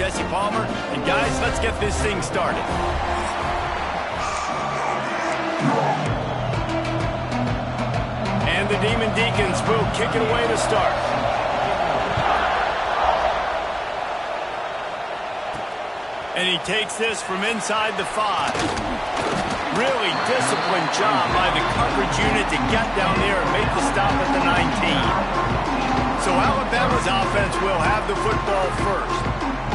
Jesse Palmer. And guys, let's get this thing started. And the Demon Deacons will kick it away to start. And he takes this from inside the 5. Really disciplined job by the coverage unit to get down there and make the stop at the 19. So Alabama's offense will have the football first.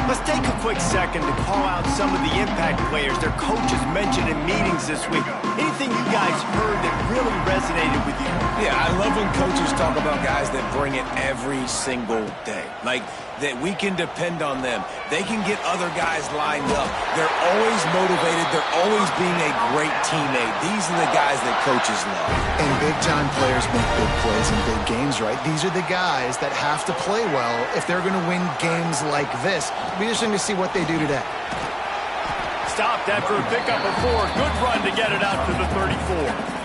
Let's take a quick second to call out some of the impact players their coaches mentioned in meetings this week. Anything you guys heard that really resonated with you? Yeah, I love when coaches talk about guys that bring it every single day. Like, that we can depend on them. They can get other guys lined up. They're always motivated. They're always being a great teammate. These are the guys that coaches love. And big-time players make big plays in big games, right? These are the guys that have to play well if they're going to win games like this. It'll be interesting to see what they do today. Stopped after a pickup of 4. Good run to get it out to the 34.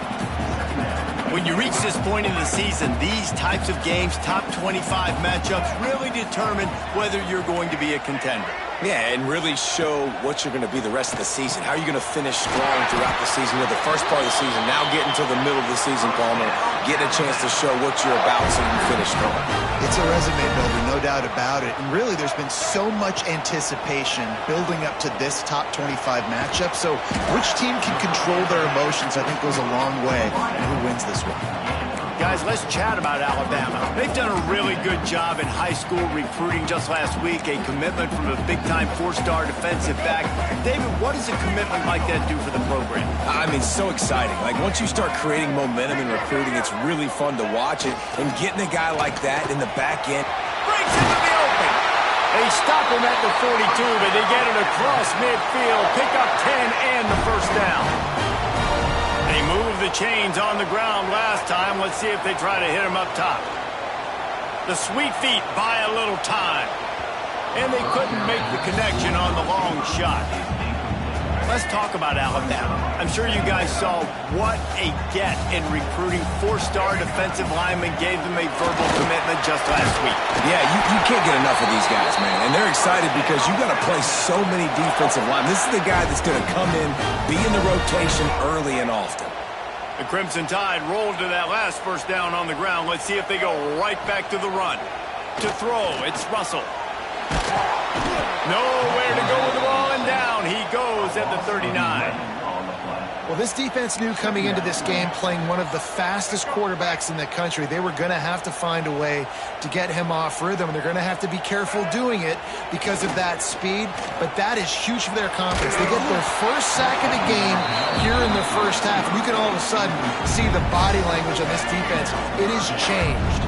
When you reach this point in the season, these types of games, top 25 matchups, really determine whether you're going to be a contender. Yeah, and really show what you're going to be the rest of the season. How are you going to finish strong throughout the season? You know, the first part of the season, now getting to the middle of the season, Palmer, getting a chance to show what you're about so you can finish strong. It's a resume builder, no doubt about it. And really, there's been so much anticipation building up to this top 25 matchup. So which team can control their emotions, I think, goes a long way in who wins this one. Guys, let's chat about Alabama. They've done a really good job in high school recruiting just last week, a commitment from a big-time 4-star defensive back. David, what does a commitment like that do for the program? I mean, so exciting. Like, once you start creating momentum in recruiting, it's really fun to watch it. And getting a guy like that in the back end. Breaks into the open. They stop him at the 42, but they get it across midfield. Pick up 10 and the first down. They moved the chains on the ground last time. Let's see if they try to hit him up top. The sweet feet buy a little time. And they couldn't make the connection on the long shot. Let's talk about Alabama. I'm sure you guys saw what a get in recruiting. 4-star defensive linemen gave them a verbal commitment just last week. Yeah, you can't get enough of these guys, man. And they're excited because you got to play so many defensive linemen. This is the guy that's going to come in, be in the rotation early and often. The Crimson Tide rolled to that last first down on the ground. Let's see if they go right back to the run. To throw, it's Russell. Nowhere to go with the ball, and down he goes at the 39. Well, this defense knew coming into this game, playing one of the fastest quarterbacks in the country, they were going to have to find a way to get him off rhythm. They're going to have to be careful doing it because of that speed, but that is huge for their confidence. They get their first sack of the game here in the first half, and you can all of a sudden see the body language on this defense. It has changed.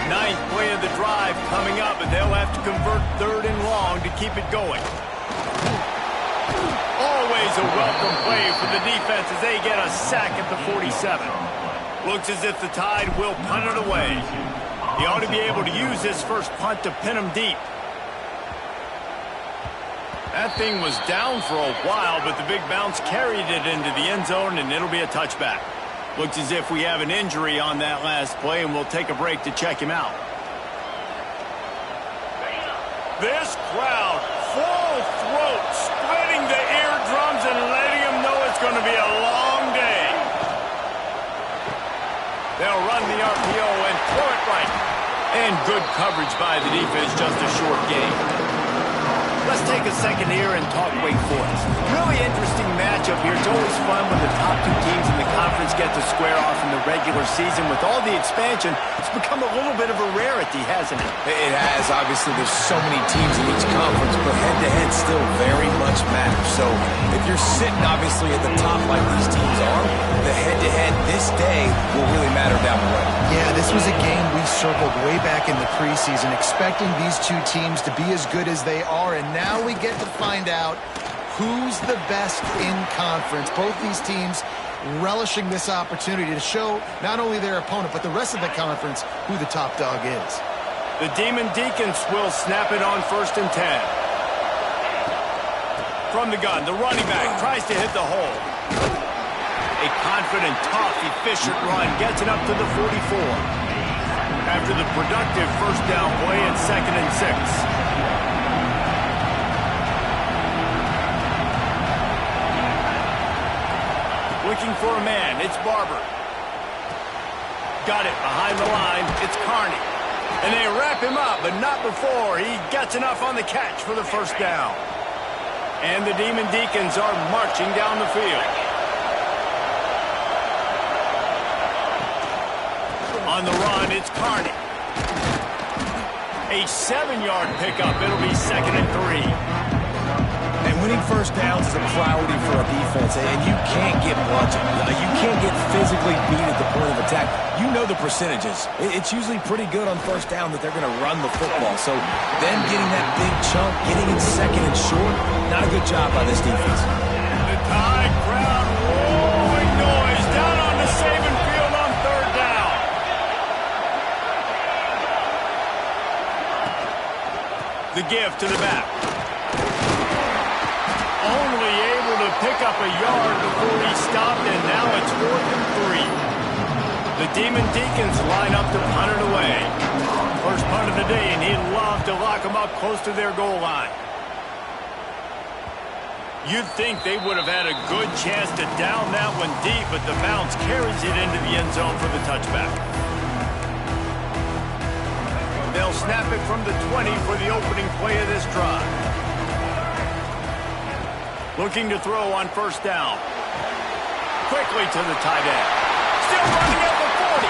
9th play of the drive coming up, and they'll have to convert 3rd and long to keep it going. Always a welcome play for the defense as they get a sack at the 47. Looks as if the Tide will punt it away. He ought to be able to use his first punt to pin him deep. That thing was down for a while, but the big bounce carried it into the end zone, and it'll be a touchback. Looks as if we have an injury on that last play, and we'll take a break to check him out. This crowd, full throat, splitting the eardrums and letting them know it's going to be a long day. They'll run the RPO and throw it right. And good coverage by the defense, just a short game. Let's take a second here and talk Wake Forest. Really interesting matchup here. It's always fun when the top 2 teams in the conference get to square off in the regular season. With all the expansion, it's become a little bit of a rarity, hasn't it? It has. Obviously, there's so many teams in each conference, but head-to-head still very much matters. So if you're sitting, obviously, at the top like these teams are, the head-to-head this day will really matter down the road. Yeah, this was a game we circled way back in the preseason, expecting these 2 teams to be as good as they are, and now we get to find out who's the best in conference. Both these teams relishing this opportunity to show not only their opponent, but the rest of the conference who the top dog is. The Demon Deacons will snap it on 1st and 10. From the gun, the running back tries to hit the hole. A confident, tough, efficient run gets it up to the 44. After the productive first down play at 2nd and 6. looking for a man. It's Barber. Got it behind the line. It's Carney. And they wrap him up, but not before he gets enough on the catch for the first down. And the Demon Deacons are marching down the field. On the run, it's Carney. A 7-yard pickup. It'll be 2nd and 3. And winning first downs is a priority for a defense, and you can't get bludgeoned. You can't get physically beat at the point of attack. You know the percentages. It's usually pretty good on first down that they're going to run the football. So them getting that big chunk, getting it 2nd and short, not a good job by this defense. The Tide crowd roaring noise down on the Saban field on 3rd down. The give to the back. Only able to pick up a yard before he stopped, and now it's 4th and 3. The Demon Deacons line up to punt it away. First punt of the day, and he'd love to lock them up close to their goal line. You'd think they would have had a good chance to down that one deep, but the bounce carries it into the end zone for the touchback. They'll snap it from the 20 for the opening play of this drive. Looking to throw on first down. Quickly to the tight end. Still running at the 40.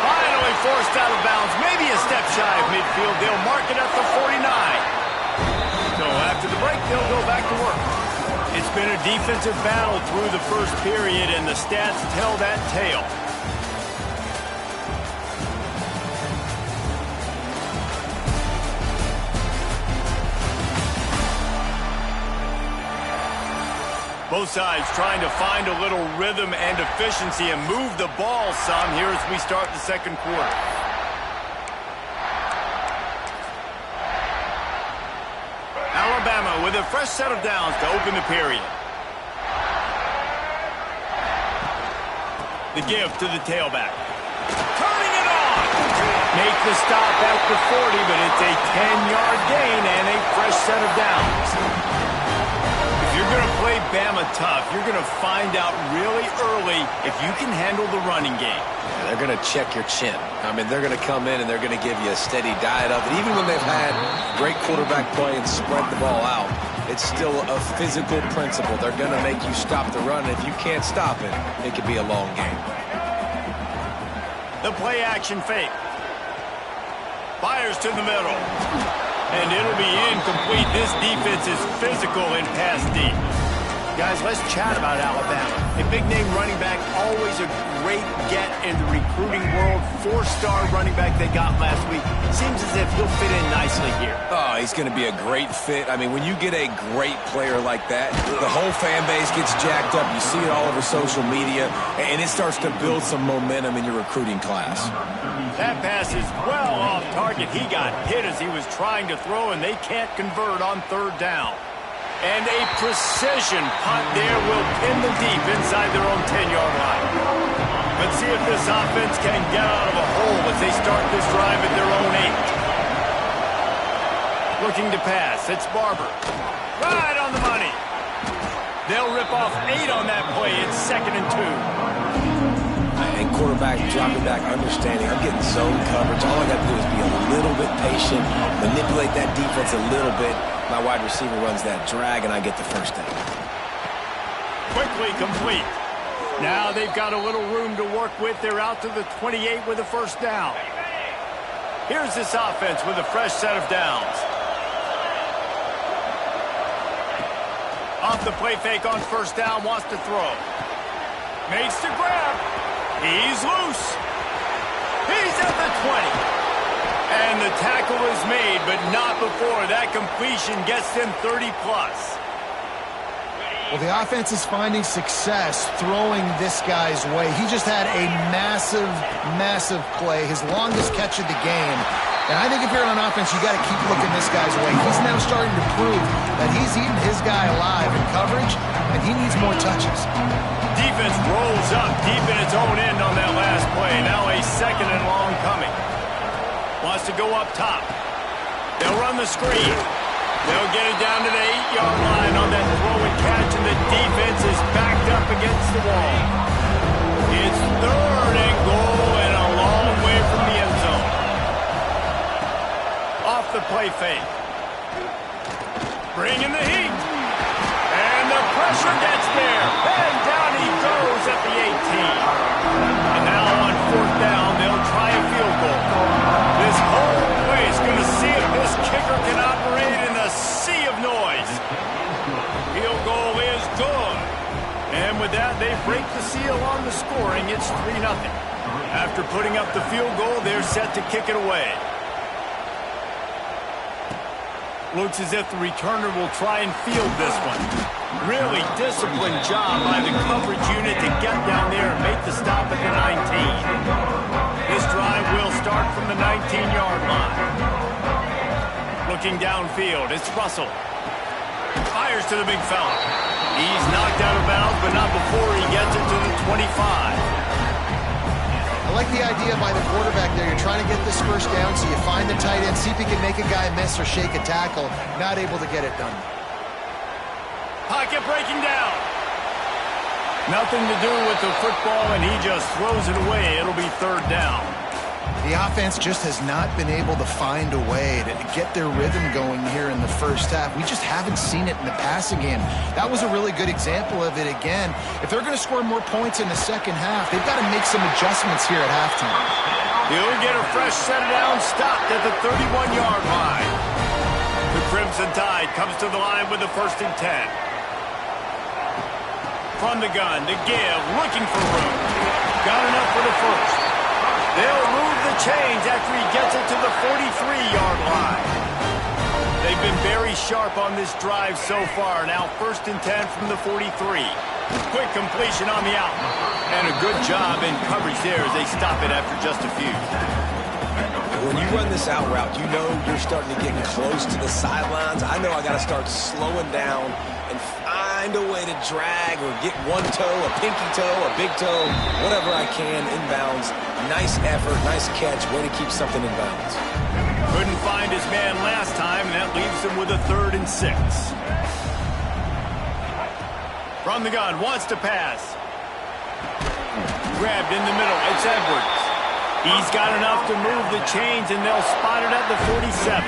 Finally forced out of bounds. Maybe a step shy of midfield. They'll mark it at the 49. So after the break, they'll go back to work. It's been a defensive battle through the first period, and the stats tell that tale. Both sides trying to find a little rhythm and efficiency and move the ball some here as we start the second quarter. Alabama with a fresh set of downs to open the period. The give to the tailback. Turning it on! Make the stop at the 40, but it's a 10-yard gain and a fresh set of downs. If you're going to play Bama tough, you're going to find out really early if you can handle the running game. Yeah, they're going to check your chin. I mean, they're going to come in and they're going to give you a steady diet of it. Even when they've had great quarterback play and spread the ball out, it's still a physical principle. They're going to make you stop the run. If you can't stop it, it could be a long game. The play action fake. Fires to the middle. And it'll be incomplete. This defense is physical in pass deep. Guys, let's chat about Alabama. A big-name running back, always a great get in the recruiting world. 4-star running back they got last week. Seems as if he'll fit in nicely here. Oh, he's going to be a great fit. I mean, when you get a great player like that, the whole fan base gets jacked up. You see it all over social media, and it starts to build some momentum in your recruiting class. That pass is well off target. He got hit as he was trying to throw, and they can't convert on 3rd down. And a precision punt there will pin them deep inside their own 10-yard line. Let's see if this offense can get out of a hole as they start this drive at their own 8. Looking to pass. It's Barber. Right on the money. They'll rip off 8 on that play. It's 2nd and 2. And quarterback dropping back, understanding I'm getting zone coverage. All I got to do is be a little bit patient, manipulate that defense a little bit. My wide receiver runs that drag, and I get the first down. Quickly complete. Now they've got a little room to work with. They're out to the 28 with a first down. Here's this offense with a fresh set of downs. Off the play fake on first down, wants to throw. Makes the grab. He's loose. He's at the 20. And the tackle is made, but not before that completion gets them 30-plus. Well, the offense is finding success throwing this guy's way. He just had a massive, massive play, his longest catch of the game. And I think if you're on offense, you got to keep looking this guy's way. He's now starting to prove that he's eating his guy alive in coverage, and he needs more touches. Defense rolls up deep in its own end on that last play. Now a 2nd and long coming. Wants to go up top. They'll run the screen. They'll get it down to the 8-yard line on that throw and catch, and the defense is backed up against the wall. It's 3rd and goal and a long way from the end zone. Off the play fake. Bringing the heat. And the pressure gets there. And down he goes at the 18. And now on 4th down, they'll try a field goal. This whole place is going to see if this kicker can operate in a sea of noise. Field goal is good. And with that, they break the seal on the scoring. It's 3-0. After putting up the field goal, they're set to kick it away. Looks as if the returner will try and field this one. Really disciplined job by the coverage unit to get down there and make the stop at the 19. This drive will start from the 19-yard line. Looking downfield, it's Russell. Fires to the big fella. He's knocked out of bounds, but not before he gets it to the 25. I like the idea by the quarterback there. You're trying to get this first down, so you find the tight end, see if he can make a guy miss or shake a tackle. Not able to get it done. Pocket breaking down. Nothing to do with the football, and he just throws it away. It'll be 3rd down. The offense just has not been able to find a way to get their rhythm going here in the first half. We just haven't seen it in the passing game. That was a really good example of it again. If they're going to score more points in the second half, they've got to make some adjustments here at halftime. He'll get a fresh set down, stopped at the 31-yard line. The Crimson Tide comes to the line with the 1st and 10. From the gun to give, looking for room. Got enough for the first. They'll move the chains after he gets it to the 43-yard line. They've been very sharp on this drive so far. Now 1st and 10 from the 43. Quick completion on the out. And a good job in coverage there as they stop it after just a few. When you run this out route, you know you're starting to get close to the sidelines. I know I got to start slowing down and find a way to drag or get one toe, a pinky toe, a big toe, whatever I can inbounds. Nice effort, nice catch, way to keep something in bounds. Couldn't find his man last time, and that leaves him with a 3rd and 6. From the gun, wants to pass. Grabbed in the middle, it's Edwards. He's got enough to move the chains, and they'll spot it at the 47.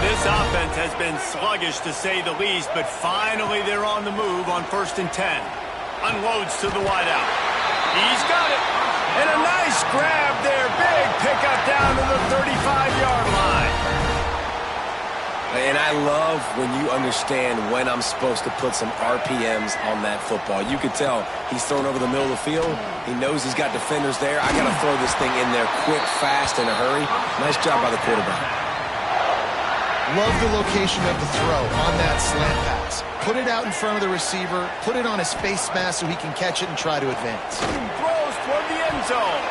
This offense has been sluggish, to say the least, but finally they're on the move on 1st and 10. Unloads to the wideout. He's got it. And a nice grab there. Big pickup down to the 35-yard line. And I love when you understand when I'm supposed to put some RPMs on that football. You could tell he's thrown over the middle of the field. He knows he's got defenders there. I got to throw this thing in there quick, fast, in a hurry. Nice job by the quarterback. Love the location of the throw on that slant pass. Put it out in front of the receiver, put it on his face mask so he can catch it and try to advance. Throws toward the end zone.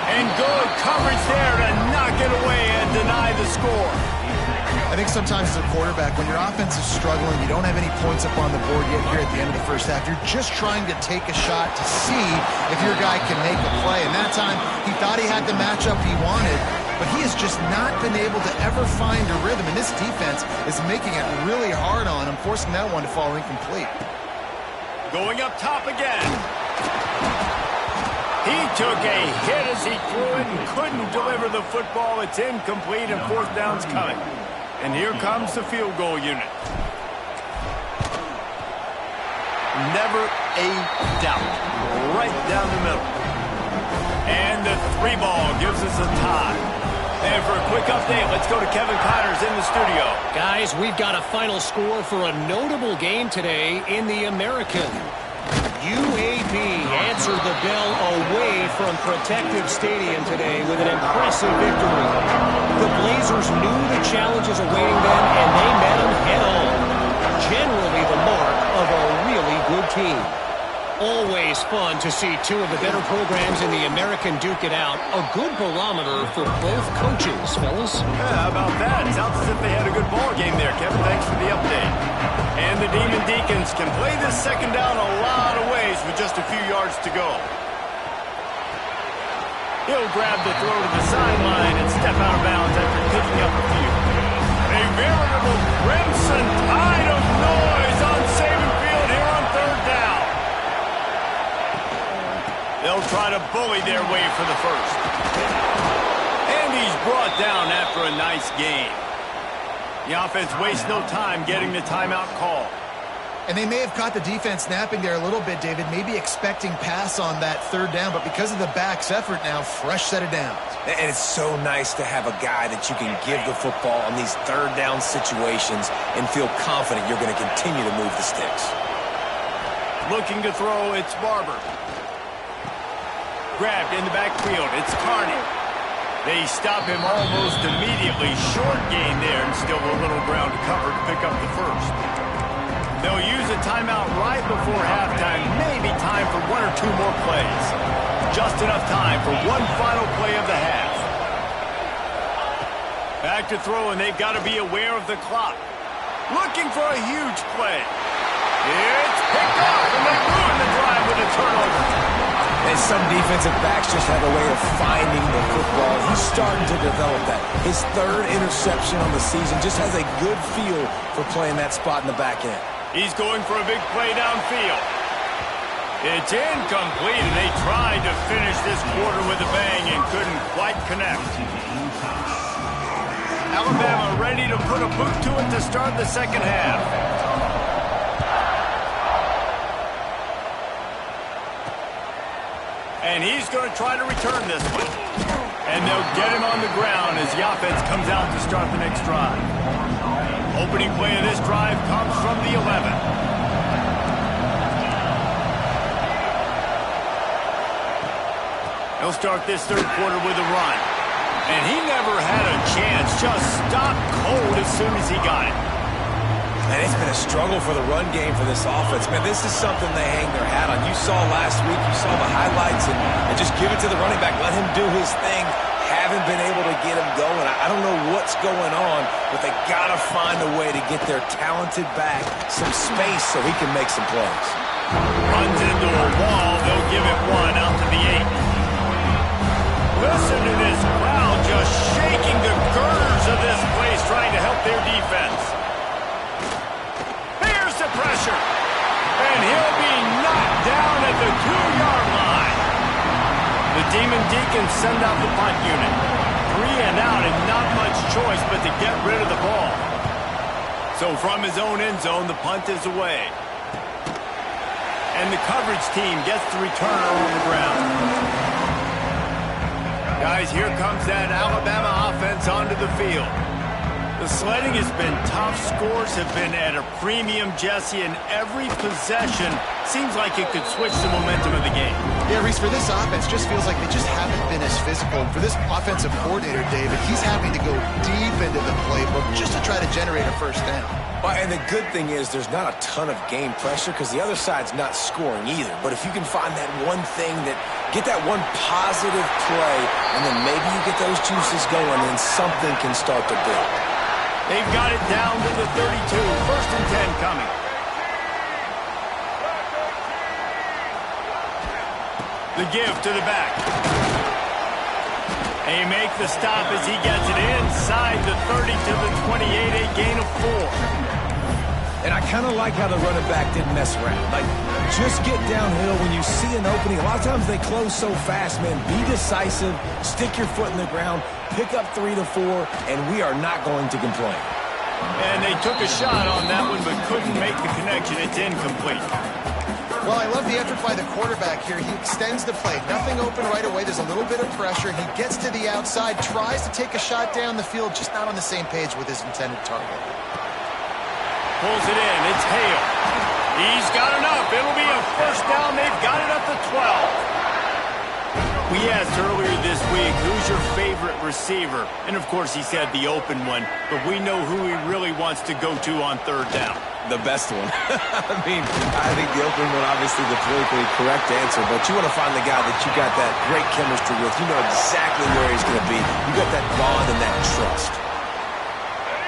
And good coverage there to knock it away and deny the score. I think sometimes as a quarterback, when your offense is struggling, you don't have any points up on the board yet here at the end of the first half. You're just trying to take a shot to see if your guy can make a play. And that time, he thought he had the matchup he wanted, but he has just not been able to ever find a rhythm. And this defense is making it really hard on him, forcing that one to fall incomplete. Going up top again. He took a hit as he threw it and couldn't deliver the football. It's incomplete and 4th down's coming. And here comes the field goal unit. Never a doubt. Right down the middle. And the 3 ball gives us a tie. And for a quick update, let's go to Kevin Connors in the studio. Guys, we've got a final score for a notable game today in the American. UAB answered the bell away from Protective Stadium today with an impressive victory. The Blazers knew the challenges awaiting them, and they met them head-on. Generally the mark of a really good team. Always fun to see two of the better programs in the American duke it out. A good barometer for both coaches, fellas. Yeah, how about that? Sounds as if they had a good ball game there, Kevin. Thanks for the update. And the Demon Deacons can play this second down a lot of ways with just a few yards to go. He'll grab the throw to the sideline and step out of bounds after picking up a few. A veritable crimson tide of noise on Saban Field here on 3rd down. bullied their way for the first. And he's brought down after a nice gain. The offense wastes no time getting the timeout call. And they may have caught the defense napping there a little bit, David, maybe expecting pass on that third down, but because of the back's effort now, fresh set of downs. And it's so nice to have a guy that you can give the football on these third down situations and feel confident you're going to continue to move the sticks. Looking to throw, it's Barber. Grabbed in the backfield, it's Carney. They stop him almost immediately. Short gain there and still a little ground to cover to pick up the first. They'll use a timeout right before halftime. Maybe time for one or two more plays. Just enough time for one final play of the half. Back to throw, and they've got to be aware of the clock. Looking for a huge play. It's picked off, and they ruin the drive with a turnover. And some defensive backs just have a way of finding the football. He's starting to develop that. His third interception on the season just has a good feel for playing that spot in the back end. He's going for a big play downfield. It's incomplete, and they tried to finish this quarter with a bang and couldn't quite connect. Alabama ready to put a boot to it to start the second half. And he's going to try to return this one. And they'll get him on the ground as the offense comes out to start the next drive. Opening play of this drive comes from the 11. He'll start this third quarter with a run. And he never had a chance. Just stopped cold as soon as he got it. And it's been a struggle for the run game for this offense. Man, this is something they hang their hat on. You saw last week, you saw the highlights, and just give it to the running back. Let him do his thing. Haven't been able to get him going. I don't know what's going on, but they got to find a way to get their talented back some space so he can make some plays. Runs into a wall. They'll give it one out to the 8. Listen to this crowd just shaking the girders of this place trying to help their defense. Here's the pressure. And he'll be knocked down at the 2-yard line. The Demon Deacons send out the punt unit. 3 and out and not much choice but to get rid of the ball. So from his own end zone, the punt is away. And the coverage team gets the returner on the ground. Guys, here comes that Alabama offense onto the field. The sledding has been tough. Scores have been at a premium, Jesse, and every possession seems like it could switch the momentum of the game. Yeah, Reese, for this offense, just feels like they just haven't been as physical. For this offensive coordinator, David, he's having to go deep into the playbook just to try to generate a first down. Well, and the good thing is there's not a ton of game pressure because the other side's not scoring either. But if you can find that one thing get that one positive play, and then maybe you get those juices going, and something can start to build. They've got it down to the 32. First and 10 coming. The give to the back. They make the stop as he gets it inside the 30 to the 28, a gain of 4. And I kind of like how the running back didn't mess around. Like, just get downhill when you see an opening. A lot of times they close so fast, man. Be decisive, stick your foot in the ground, pick up 3 to 4, and we are not going to complain. And they took a shot on that one, but couldn't make the connection. It's incomplete. Well, I love the effort by the quarterback here. He extends the play. Nothing open right away. There's a little bit of pressure. He gets to the outside, tries to take a shot down the field, just not on the same page with his intended target. Pulls it in. It's Hale. He's got enough. It'll be a first down. They've got it up to 12. We asked earlier this week, who's your favorite receiver? And, of course, he said the open one. But we know who he really wants to go to on third down. The best one. I mean, I think the open one, obviously the politically correct answer, but you want to find the guy that you got that great chemistry with. You know exactly where he's going to be. You got that bond and that trust.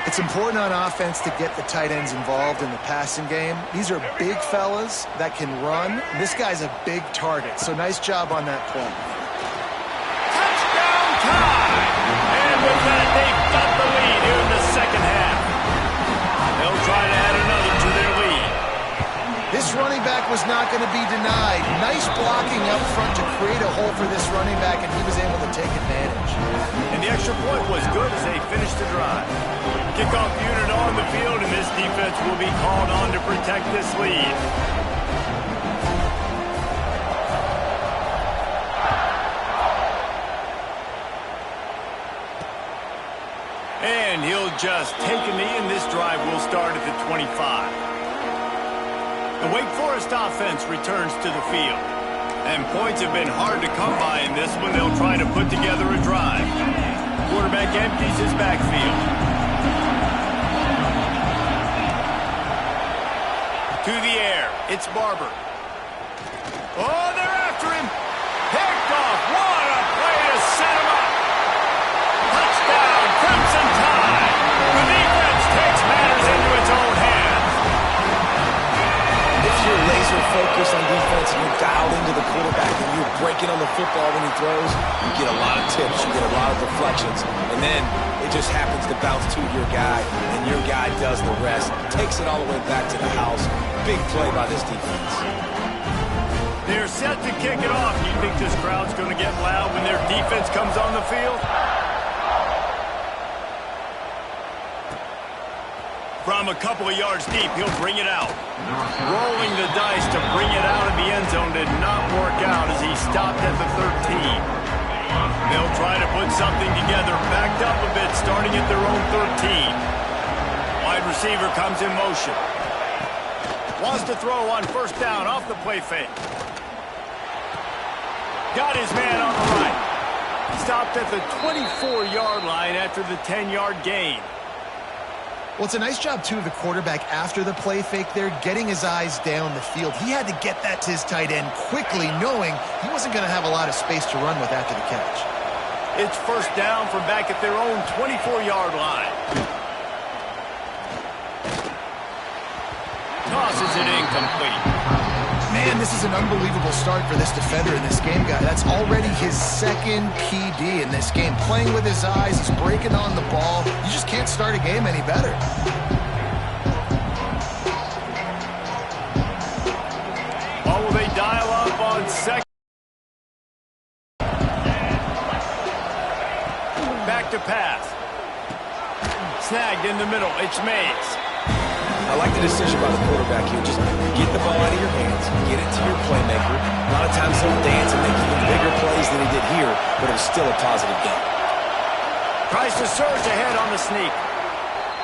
It's important on offense to get the tight ends involved in the passing game. These are big fellas that can run. This guy's a big target, so nice job on that play. Touchdown time! And with that, they've got the lead here in the second half. They'll try to add another to their lead. This this running back was not going to be denied. Nice blocking up front to create a hole for this running back, and he was able to take advantage. And the extra point was good as they finished the drive. Kickoff unit on the field, and this defense will be called on to protect this lead. And he'll just take a knee, and this drive will start at the 25. The Wake Forest offense returns to the field. And points have been hard to come by in this one. They'll try to put together a drive. Quarterback empties his backfield. To the air, it's Barber. Oh, they're after him. Picked off. What a play to set him up. Touchdown, Crimson Tide. The defense takes matters into its own hands. If you're laser focused on defense and you're dialed into the quarterback and you're breaking on the football when he throws, you get a lot of tips, you get a lot of deflections, and then it just happens to bounce to your guy, and your guy does the rest, takes it all the way back to the house. Big play by this defense. They're set to kick it off. You think this crowd's going to get loud when their defense comes on the field? From a couple of yards deep, he'll bring it out. Rolling the dice to bring it out of the end zone did not work out as he stopped at the 13. They'll try to put something together, backed up a bit, starting at their own 13. Wide receiver comes in motion. Wants to throw on first down off the play fake. Got his man on the right. Stopped at the 24-yard line after the 10-yard gain. Well, it's a nice job, too, of the quarterback after the play fake there, getting his eyes down the field. He had to get that to his tight end quickly, knowing he wasn't going to have a lot of space to run with after the catch. It's first down from back at their own 24-yard line. Tosses it incomplete. Man, this is an unbelievable start for this defender in this game, guy. That's already his second PD in this game. Playing with his eyes, he's breaking on the ball. You just can't start a game any better. Or will they dial up on second? Back to pass. Snagged in the middle. It's Mays. I like the decision by the quarterback here. Just get the ball out of your hands, get it to your playmaker. A lot of times he'll dance and make even bigger plays than he did here, but it was still a positive game. Tries to surge ahead on the sneak.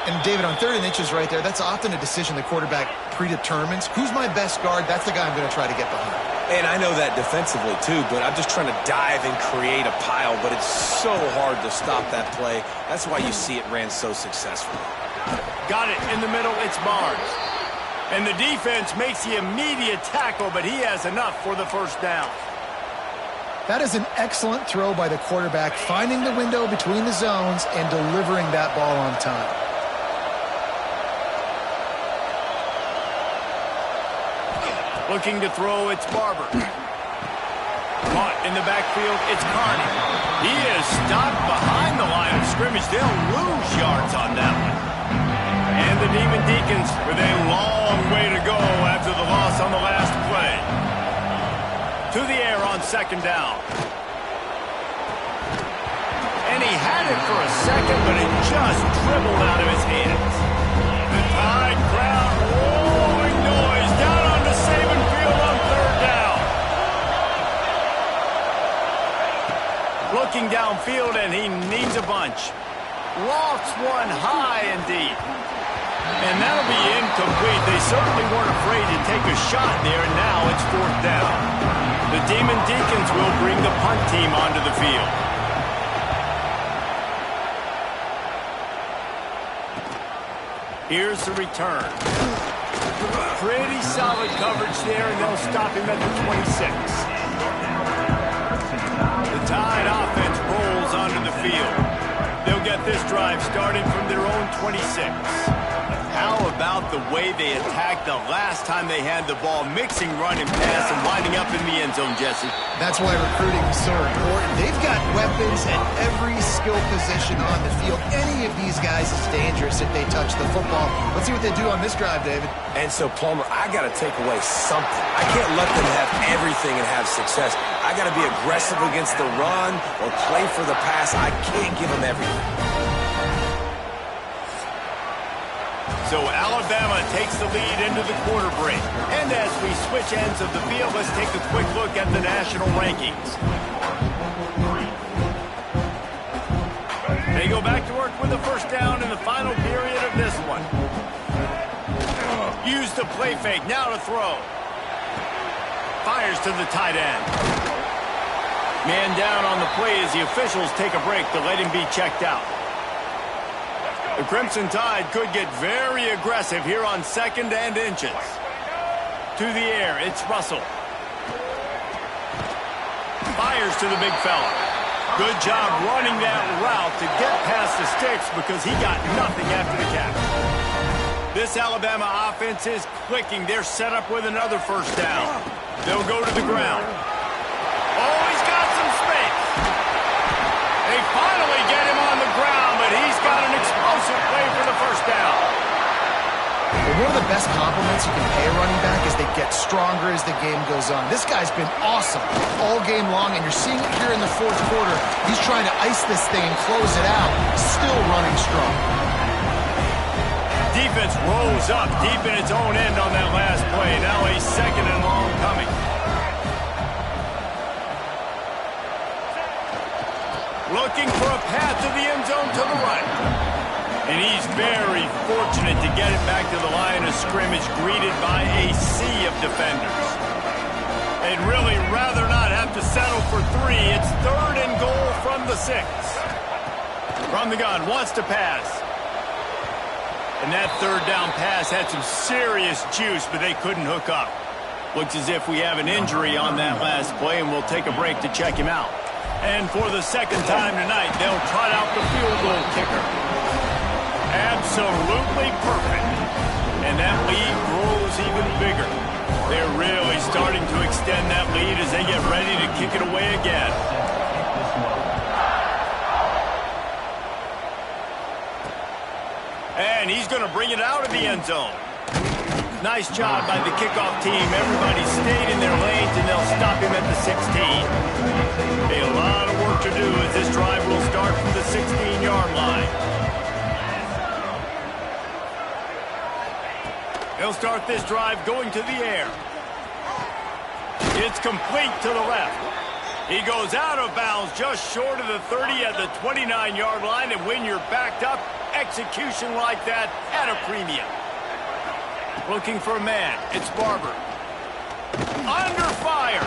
And, David, on 3rd and inches right there, that's often a decision the quarterback predetermines. Who's my best guard? That's the guy I'm going to try to get behind. And I know that defensively, too, but I'm just trying to dive and create a pile, but it's so hard to stop that play. That's why you see it ran so successfully. Got it in the middle, it's Barnes. And the defense makes the immediate tackle, but he has enough for the first down. That is an excellent throw by the quarterback, finding the window between the zones and delivering that ball on time. Looking to throw, it's Barber. Caught in the backfield, it's Carney. He is stopped behind the line of scrimmage. They'll lose yards on that one. And the Demon Deacons with a long way to go after the loss on the last play. To the air on second down. And he had it for a second, but it just dribbled out of his hands. The Tide crowd rolling noise down onto Saban Field on third down. Looking downfield, and he needs a bunch. Lofts one high and deep. And that'll be incomplete. They certainly weren't afraid to take a shot there, and now it's fourth down. The Demon Deacons will bring the punt team onto the field. Here's the return. Pretty solid coverage there, and they'll stop him at the 26. The Tide offense rolls onto the field. They'll get this drive started from their own 26. How about the way they attacked the last time they had the ball, mixing run and pass and winding up in the end zone, Jesse? That's why recruiting is so important. They've got weapons at every skill position on the field. Any of these guys is dangerous if they touch the football. Let's see what they do on this drive, David. And so, Plummer, I got to take away something. I can't let them have everything and have success. I got to be aggressive against the run or play for the pass. I can't give them everything. So Alabama takes the lead into the quarter break. And as we switch ends of the field, let's take a quick look at the national rankings. They go back to work with a first down in the final period of this one. Use the play fake, now to throw. Fires to the tight end. Man down on the play as the officials take a break to let him be checked out. The Crimson Tide could get very aggressive here on 2nd and inches. To the air, it's Russell. Fires to the big fella. Good job running that route to get past the sticks because he got nothing after the catch. This Alabama offense is clicking. They're set up with another first down. They'll go to the ground. Oh, he's got some space. They finally get him on the ground, but he's got an explosive play for the first down. Well, one of the best compliments you can pay a running back is they get stronger as the game goes on. This guy's been awesome all game long, and you're seeing it here in the fourth quarter. He's trying to ice this thing and close it out, still running strong. Defense rose up deep in its own end on that last play. Now a 2nd and long coming. Looking for a path to the end zone to the right. And he's very fortunate to get it back to the line of scrimmage, greeted by a sea of defenders. They'd really rather not have to settle for 3. It's 3rd and goal from the 6. From the gun, wants to pass. And that 3rd down pass had some serious juice, but they couldn't hook up. Looks as if we have an injury on that last play, and we'll take a break to check him out. And for the 2nd time tonight, they'll trot out the field goal kicker. Absolutely perfect. And that lead grows even bigger. They're really starting to extend that lead as they get ready to kick it away again. And he's going to bring it out of the end zone. Nice job by the kickoff team. Everybody stayed in their lanes, and they'll stop him at the 16. A lot of work to do as this drive will start from the 16-yard line. They'll start this drive going to the air. It's complete to the left. He goes out of bounds just short of the 30 at the 29-yard line, and when you're backed up, execution like that at a premium. Looking for a man. It's Barber. Under fire.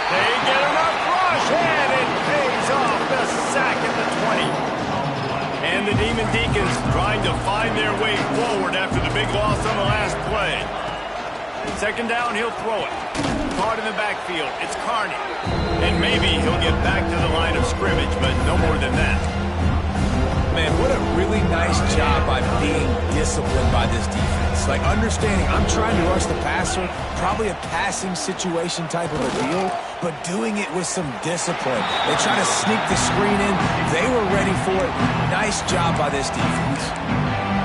They get enough rush, and it pays off the sack at the 20. And the Demon Deacons trying to find their way forward after the big loss on the last play. 2nd down, he'll throw it. Caught in the backfield. It's Carney. And maybe he'll get back to the line of scrimmage, but no more than that. Man, what a really nice job by being disciplined by this defense. Like, understanding I'm trying to rush the passer, probably a passing situation type of a deal, but doing it with some discipline. They try to sneak the screen in. They were ready for it. Nice job by this defense.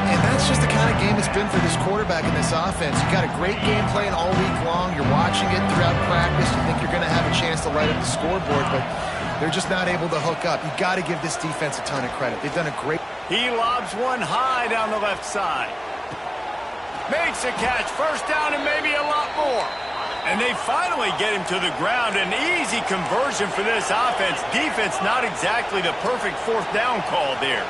And that's just the kind of game it's been for this quarterback in this offense. You got a great game plan all week long. You're watching it throughout practice. You think you're going to have a chance to light up the scoreboard, but they're just not able to hook up. You got to give this defense a ton of credit. They've done a great. He lobs one high down the left side. Makes a catch. First down and maybe a lot more. And they finally get him to the ground. An easy conversion for this offense. Defense not exactly the perfect 4th down call there.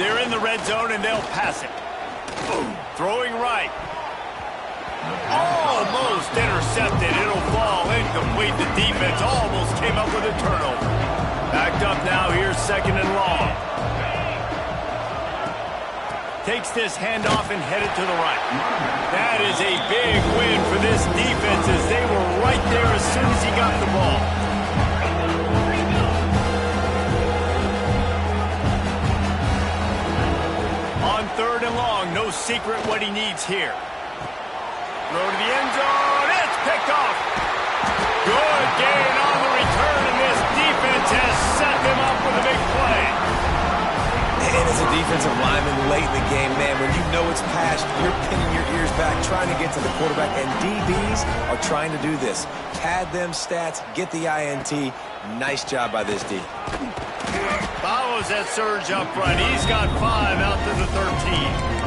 They're in the red zone, and they'll pass it. Boom. Throwing right. Almost intercepted. It'll fall incomplete. The defense almost came up with a turnover. Backed up now. Here's 2nd and long. Takes this handoff and headed to the right. That is a big win for this defense as they were right there as soon as he got the ball. secret what he needs here. Throw to the end zone. It's picked off. Good gain on the return, and this defense has set them up with a big play. And as a defensive lineman late in the game, man, when you know it's past, you're pinning your ears back, trying to get to the quarterback, and DBs are trying to do this. Pad them stats, get the INT. Nice job by this D. Follows that surge up front. He's got 5 out to the 13.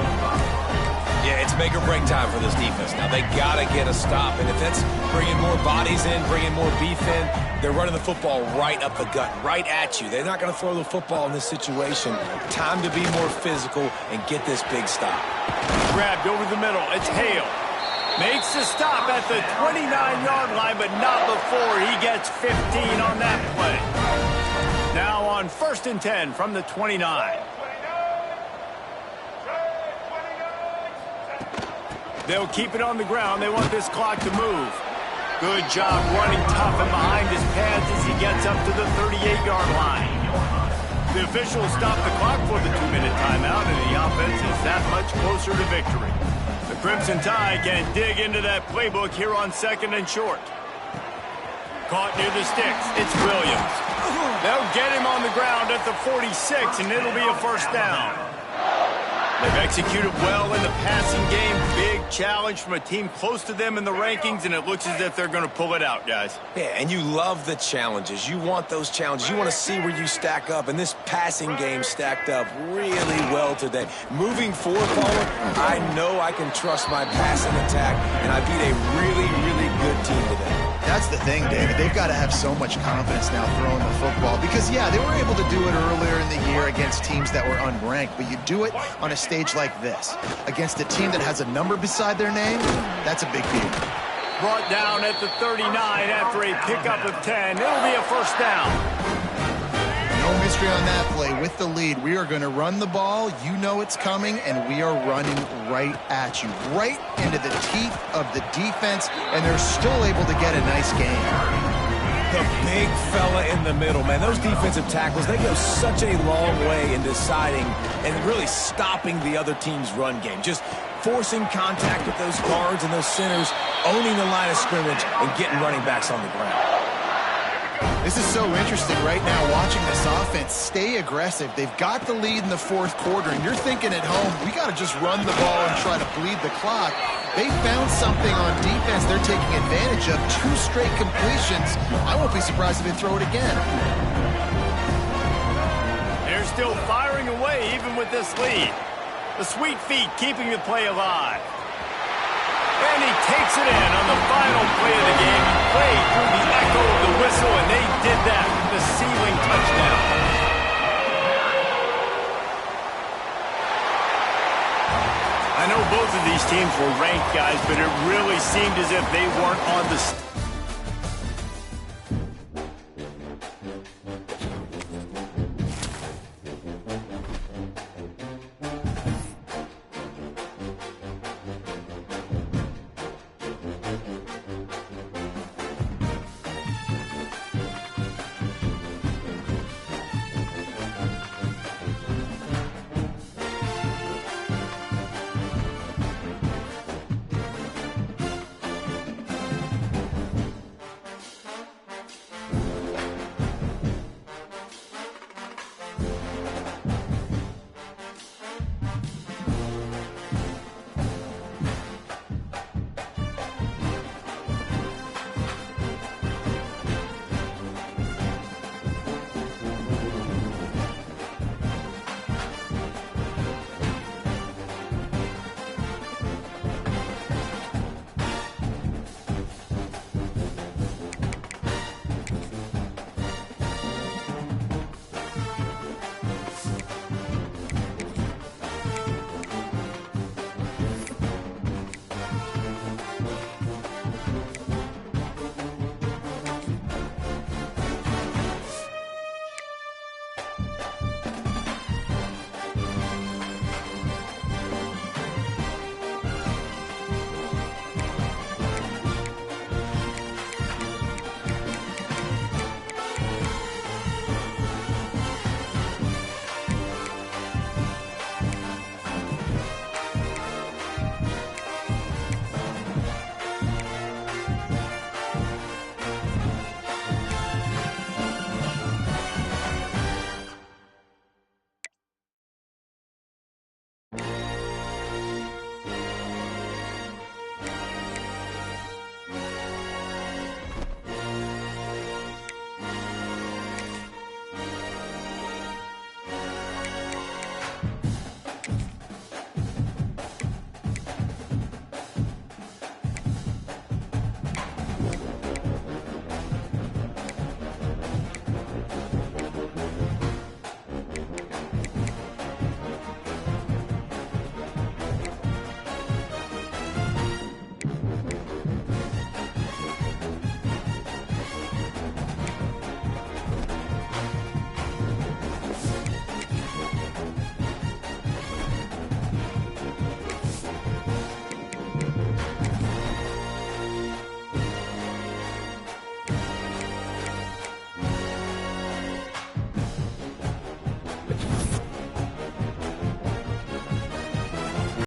Yeah, it's make or break time for this defense. Now, they got to get a stop. And if that's bringing more bodies in, bringing more beef in, they're running the football right up the gut, right at you. They're not going to throw the football in this situation. Time to be more physical and get this big stop. Grabbed over the middle. It's Hale. Makes the stop at the 29-yard line, but not before he gets 15 on that play. Now on 1st and 10 from the 29. They'll keep it on the ground. They want this clock to move. Good job running tough and behind his pads as he gets up to the 38-yard line. The officials stop the clock for the 2-minute timeout, and the offense is that much closer to victory. The Crimson Tide can dig into that playbook here on 2nd and short. Caught near the sticks. It's Williams. They'll get him on the ground at the 46, and it'll be a 1st down. They've executed well in the passing game. Big challenge from a team close to them in the rankings, and it looks as if they're going to pull it out, guys. Yeah, and you love the challenges. You want those challenges. You want to see where you stack up, and this passing game stacked up really well today. Moving forward, Paula, I know I can trust my passing attack, and I beat a really, really good team today. That's the thing, David. They've got to have so much confidence now throwing the football because, yeah, they were able to do it earlier in the year against teams that were unranked, but you do it on a stage like this against a team that has a number beside their name. That's a big deal. Brought down at the 39 after a pickup of 10. It'll be a 1st down. No mystery on that play. With the lead, we are going to run the ball. You know it's coming, and we are running right at you, right into the teeth of the defense, and they're still able to get a nice gain. The big fella in the middle, man. Those defensive tackles, they go such a long way in deciding and really stopping the other team's run game. Just forcing contact with those guards and those centers, owning the line of scrimmage, and getting running backs on the ground. This is so interesting right now watching this offense stay aggressive. They've got the lead in the 4th quarter, and you're thinking at home, we got to just run the ball and try to bleed the clock. They found something on defense they're taking advantage of. 2 straight completions. I won't be surprised if they throw it again. They're still firing away even with this lead. The sweet feet keeping the play alive. And he takes it in on the final play of the game. He played through the echo of the whistle, and they did that with the ceiling touchdown. I know both of these teams were ranked, guys, but it really seemed as if they weren't on the